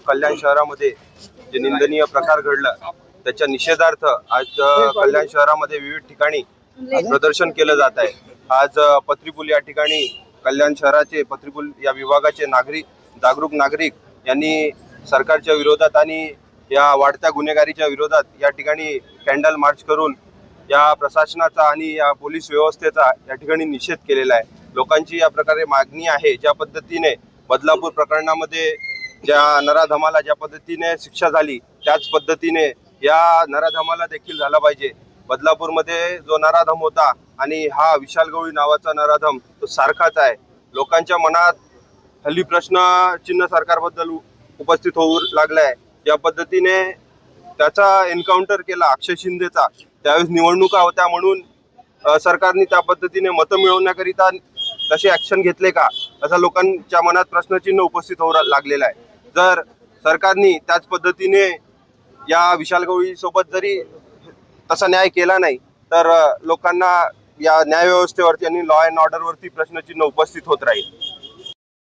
कल्याण शहरामध्ये जे निंदनीय प्रकार घडला त्याच्या निषेधार्थ आज कल्याण शहरामध्ये विविध ठिकाणी प्रदर्शन केलं जात आहे। आज पत्रीपूल या ठिकाणी कल्याण शहराचे पत्रीपूल या विभागाचे जागरूक नागरिक यांनी सरकारच्या विरोधात आणि या वाढत्या गुन्हेगारीच्या विरोधात या ठिकाणी कॅन्डल मार्च करून या प्रशासनाचा आणि या पोलीस व्यवस्थेचा या ठिकाणी निषेध केलेला आहे। लोकांची या प्रकारे मागणी आहे, ज्या पद्धतीने बदलापूर प्रकरणामध्ये ज्या नराधमाला ज्या पद्धतीने शिक्षा झाली त्याच पद्धतीने या नराधमाला देखील झाला पाहिजे। बदलापूरमध्ये जो नराधम होता आणि हा विशाल गवळी नावाचा नराधम तो सारखाच आहे। लोकांच्या मनात हल्ली प्रश्नचिन्ह सरकारबद्दल उपस्थित होऊ लागलाय। ज्या पद्धतीने त्याचा एन्काउंटर केला अक्षय शिंदेचा, त्यावेळेस निवडणुका होत्या म्हणून सरकारने त्या पद्धतीने मतं मिळवण्याकरिता तसे ऍक्शन घेतले का, असा लोकांच्या मनात प्रश्नचिन्ह उपस्थित होऊ लागलेला आहे। जर सरकारने त्याच पद्धतीने या विशाल गवळी सोबत जरी तसा न्याय केला नाही तर लोकांना या न्याय व्यवस्थेवरती आणि लॉ अँड ऑर्डर वरती प्रश्नचिन्ह उपस्थित होत राहील।